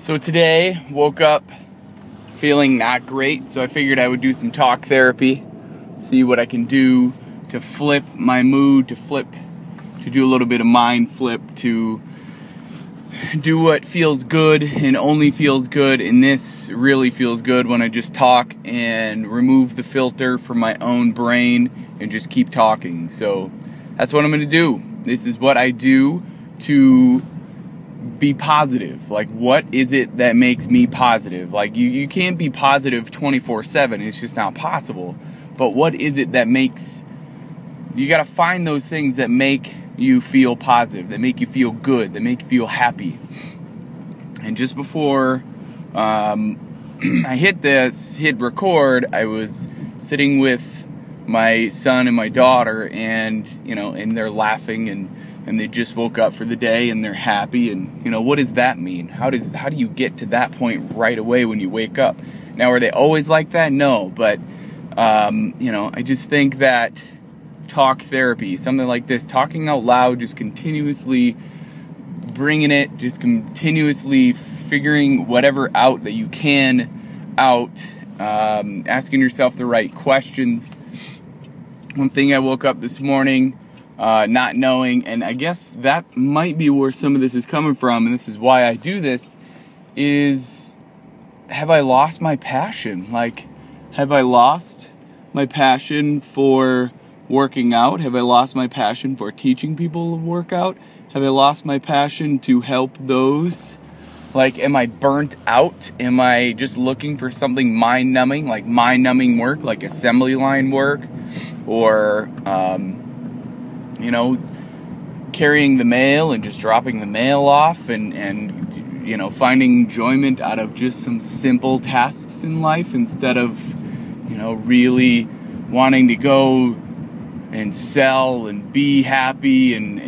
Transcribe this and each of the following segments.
So today, woke up feeling not great, so I figured I would do some talk therapy, see what I can do to flip my mood, to do a little bit of mind flip, to do what feels good and only feels good, and this really feels good when I just talk and remove the filter from my own brain and just keep talking. So that's what I'm going to do. This is what I do to be positive. Like, what is it that makes me positive? Like, you can't be positive 24/7. It's just not possible. But what is it that makes... You got to find those things that make you feel positive, that make you feel good, that make you feel happy. And just before I hit record, I was sitting with my son and my daughter, and they're laughing, and they just woke up for the day and they're happy. And what does that mean? How do you get to that point right away when you wake up? Now, are they always like that? No, but I just think that talk therapy, something like this, talking out loud, just continuously bringing it, just continuously figuring whatever out that you can out, asking yourself the right questions. One thing I woke up this morning not knowing, and I guess that might be where some of this is coming from, and this is why I do this, is, have I lost my passion? Like, have I lost my passion for working out? Have I lost my passion for teaching people to work out? Have I lost my passion to help those? Like, am I burnt out? Am I just looking for something mind-numbing, like mind-numbing work, like assembly line work, or carrying the mail and just dropping the mail off, and finding enjoyment out of just some simple tasks in life, instead of really wanting to go and sell and be happy, and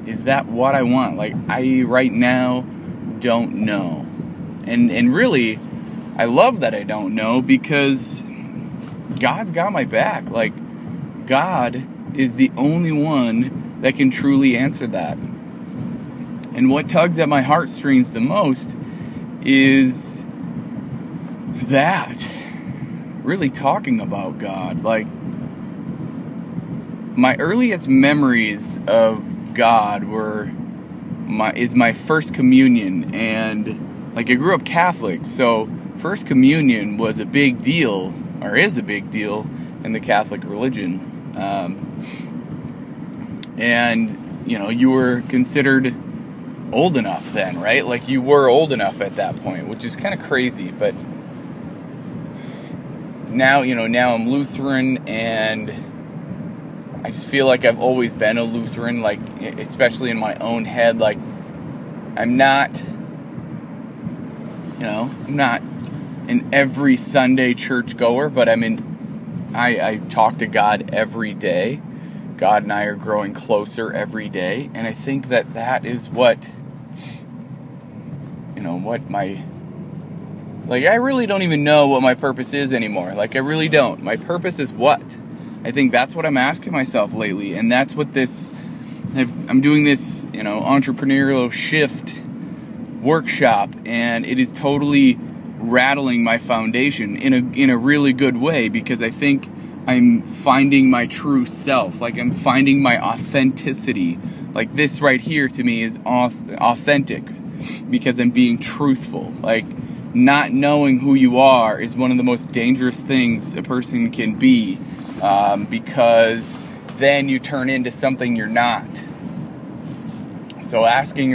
is that what I want? Like, I right now don't know. And really, I love that I don't know, because God's got my back. Like, God is the only one that can truly answer that. And what tugs at my heartstrings the most is that, really talking about God. Like, my earliest memories of God is my first communion, and like, I grew up Catholic, so first communion was a big deal, or is a big deal in the Catholic religion. And you were considered old enough then, right? Like, you were old enough at that point, which is kind of crazy. But now I'm Lutheran, and I just feel like I've always been a Lutheran, like, especially in my own head. Like, I'm not an every Sunday churchgoer, but I talk to God every day. God and I are growing closer every day, and I think that is what I really don't even know what my purpose is anymore. Like, I really don't. My purpose is what? I think that's what I'm asking myself lately, and that's what I'm doing this, entrepreneurial shift workshop, and it is totally rattling my foundation in a really good way, because I think I'm finding my true self. Like, I'm finding my authenticity. Like, this right here to me is authentic, because I'm being truthful. Like, not knowing who you are is one of the most dangerous things a person can be, because then you turn into something you're not. So asking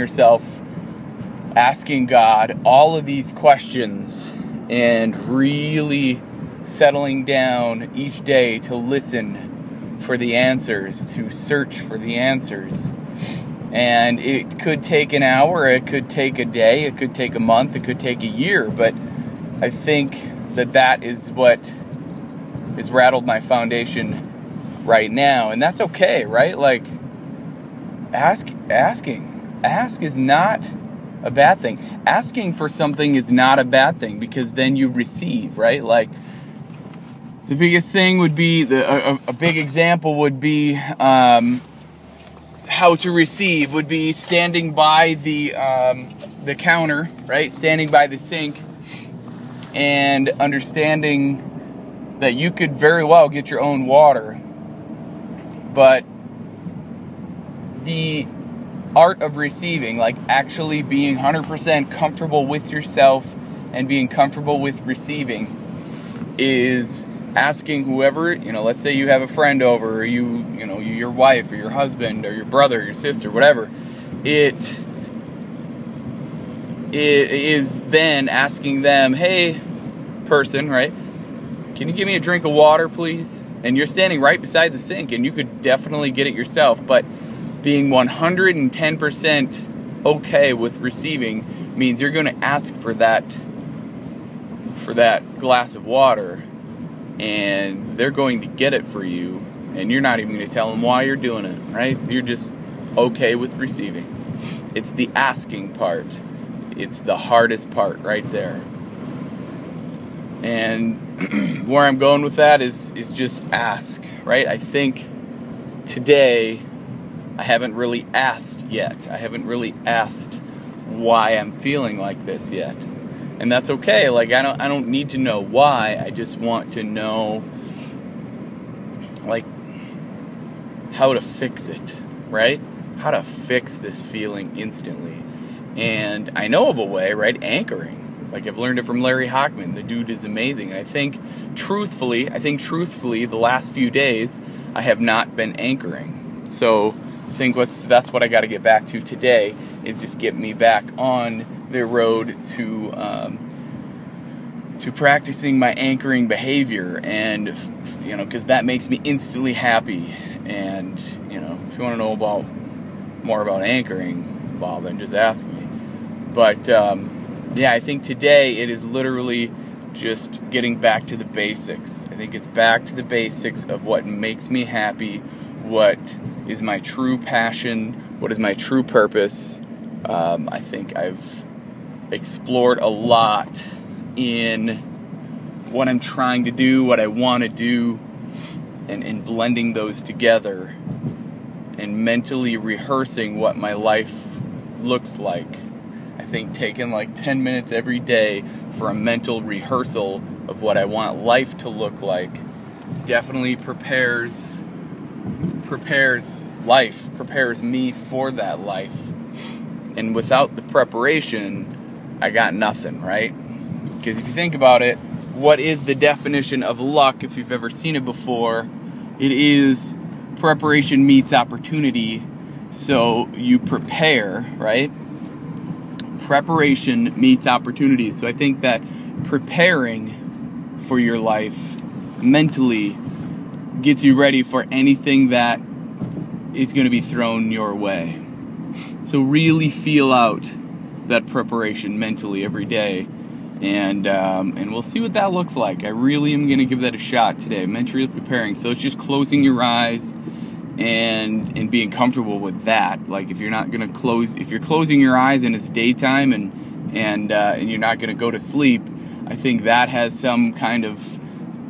God all of these questions, and really settling down each day to listen for the answers, to search for the answers. And it could take an hour, it could take a day, it could take a month, it could take a year, but I think that is what has rattled my foundation right now, and that's okay, right? Like, ask is not a bad thing. Asking for something is not a bad thing, because then you receive, right? Like, the biggest thing would be, a big example would be, how to receive would be standing by the counter, right? Standing by the sink and understanding that you could very well get your own water, but the art of receiving, like actually being 100% comfortable with yourself and being comfortable with receiving, is asking whoever, let's say you have a friend over, or your wife or your husband or your brother or your sister, whatever. It is then asking them, hey, person, right? Can you give me a drink of water, please? And you're standing right beside the sink, and you could definitely get it yourself, but being 110% okay with receiving means you're going to ask for that glass of water, and they're going to get it for you, and you're not even going to tell them why you're doing it, right? You're just okay with receiving. It's the asking part. It's the hardest part right there. And where I'm going with that is just ask, right? I think today I haven't really asked yet. I haven't really asked why I'm feeling like this yet. And that's okay. Like, I don't need to know why. I just want to know, like, how to fix it, right? How to fix this feeling instantly. And I know of a way, right? Anchoring. Like, I've learned it from Larry Hockman. The dude is amazing. And I think truthfully, the last few days, I have not been anchoring. So I think that's what I got to get back to today, is just get me back on the road to practicing my anchoring behavior, and because that makes me instantly happy. And if you want to know more about anchoring, well, then just ask me. But I think today it is literally just getting back to the basics. I think it's back to the basics of what makes me happy, what is my true passion, what is my true purpose. I think I've explored a lot in what I'm trying to do, what I want to do, and blending those together and mentally rehearsing what my life looks like. I think taking like 10 minutes every day for a mental rehearsal of what I want life to look like definitely prepares me for that life. And without the preparation, I got nothing, right? Because if you think about it, what is the definition of luck? If you've ever seen it before, it is preparation meets opportunity. So you prepare, right? Preparation meets opportunity. So I think that preparing for your life mentally gets you ready for anything that is going to be thrown your way. So really feel out that preparation mentally every day, and we'll see what that looks like. I really am going to give that a shot today, mentally preparing. So it's just closing your eyes and being comfortable with that. Like, if you're closing your eyes and it's daytime and you're not going to go to sleep, I think that has some kind of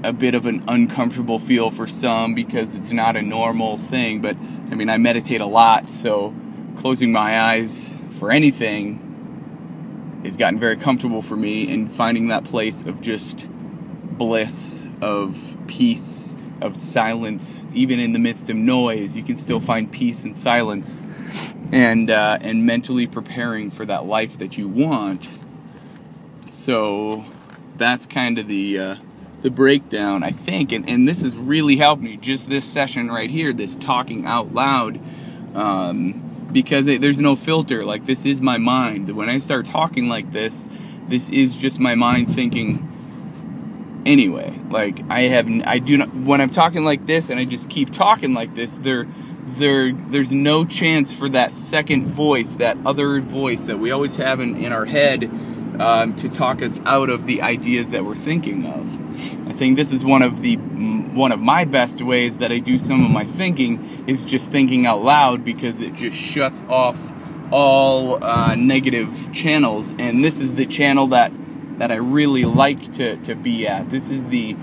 a bit of an uncomfortable feel for some, because it's not a normal thing. But I mean, I meditate a lot, so closing my eyes for anything has gotten very comfortable for me, and finding that place of just bliss, of peace, of silence. Even in the midst of noise, you can still find peace and silence, and mentally preparing for that life that you want. So that's kind of the breakdown, I think, and this has really helped me, just this session right here, this talking out loud, because there's no filter. Like, this is my mind. When I start talking like this is just my mind thinking anyway. Like, when I'm talking like this and I just keep talking like this, there's no chance for that second voice, that other voice that we always have in our head, to talk us out of the ideas that we're thinking of. I think this is one of my best ways that I do some of my thinking, is just thinking out loud, because it just shuts off all negative channels. And this is the channel that I really like to be at. This is the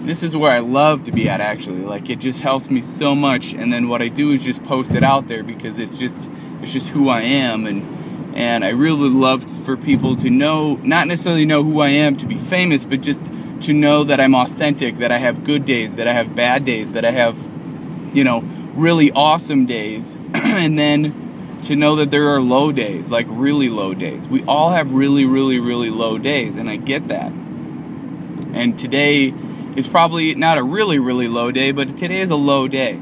this is where I love to be at, actually. Like, it just helps me so much. And then what I do is just post it out there, because it's just who I am. And I really love for people to know, not necessarily know who I am to be famous, but just to know that I'm authentic, that I have good days, that I have bad days, that I have, you know, really awesome days. And then to know that there are low days, like really low days. We all have really, really, really low days, and I get that. And today is probably not a really, really low day, but today is a low day.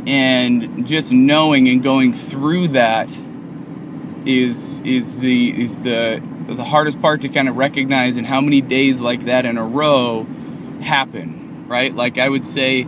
And just knowing and going through that is the hardest part to kind of recognize, and how many days like that in a row happen, right? Like I would say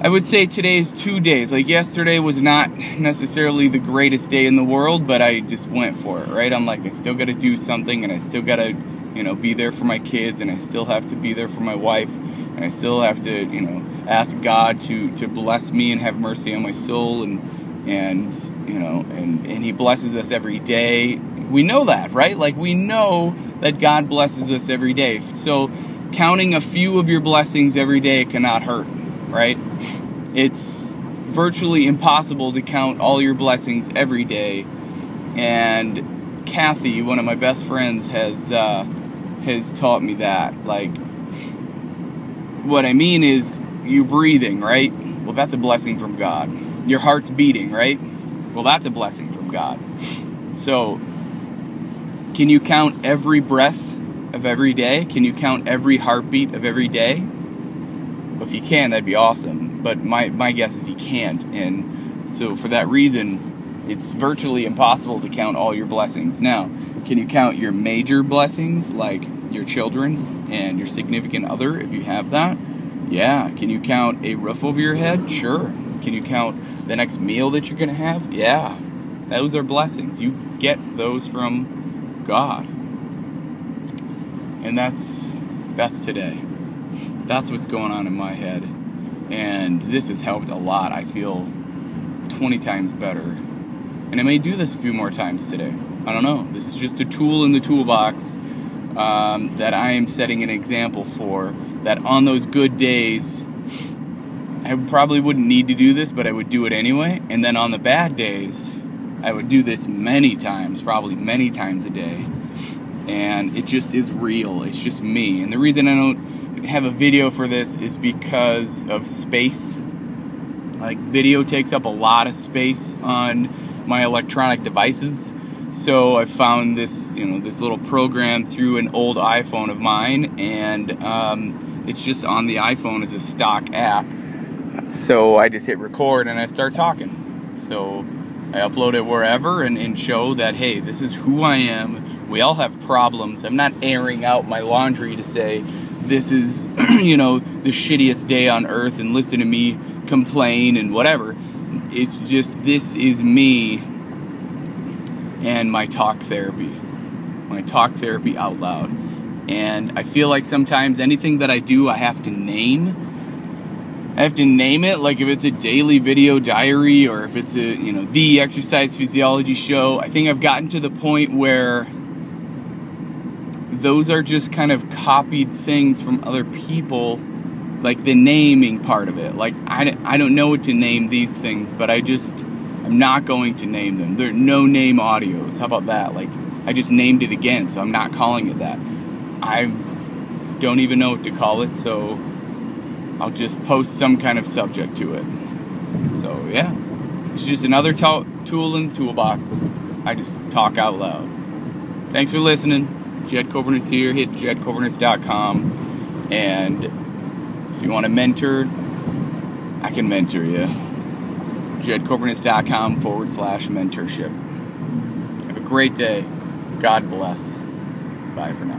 today's 2 days. Like yesterday was not necessarily the greatest day in the world, but I just went for it, right? I'm like, I still got to do something, and I still got to, you know, be there for my kids, and I still have to be there for my wife, and I still have to, you know, ask God to bless me and have mercy on my soul, and you know, and He blesses us every day. We know that, right? Like, we know that God blesses us every day. So counting a few of your blessings every day cannot hurt, right? It's virtually impossible to count all your blessings every day. And Kathy, one of my best friends, has taught me that. Like, what I mean is, you breathing, right? Well, that's a blessing from God. Your heart's beating, right? Well, that's a blessing from God. So, can you count every breath of every day? Can you count every heartbeat of every day? Well, if you can, that'd be awesome. But my guess is you can't. And so for that reason, it's virtually impossible to count all your blessings. Now, can you count your major blessings, like your children and your significant other, if you have that? Yeah. Can you count a roof over your head? Sure. Can you count the next meal that you're going to have? Yeah. Those are blessings. You get those from God. And that's today. That's what's going on in my head. And this has helped a lot. I feel 20 times better. And I may do this a few more times today. I don't know. This is just a tool in the toolbox that I am setting an example for. That on those good days, I probably wouldn't need to do this, but I would do it anyway. And then on the bad days, I would do this many times, probably many times a day. And it just is real. It's just me. And the reason I don't have a video for this is because of space. Like, video takes up a lot of space on my electronic devices. So I found this, you know, this little program through an old iPhone of mine, and it's just on the iPhone as a stock app. So I just hit record and I start talking. So I upload it wherever and show that, hey, this is who I am. We all have problems. I'm not airing out my laundry to say this is, you know, the shittiest day on earth and listen to me complain and whatever. It's just, this is me and my talk therapy out loud. And I feel like sometimes anything that I do, I have to name. I have to name it, like if it's a daily video diary or if it's a, you know, the exercise physiology show. I think I've gotten to the point where those are just kind of copied things from other people, like the naming part of it. Like, I don't know what to name these things, but I'm not going to name them. They're no-name audios. How about that? Like, I just named it again, so I'm not calling it that. I don't even know what to call it, so I'll just post some kind of subject to it. So, yeah. It's just another tool in the toolbox. I just talk out loud. Thanks for listening. Jed Coburnus here. Hit jedcoburnus.com. And if you want to mentor, I can mentor you. jedcoburnus.com/mentorship. Have a great day. God bless. Bye for now.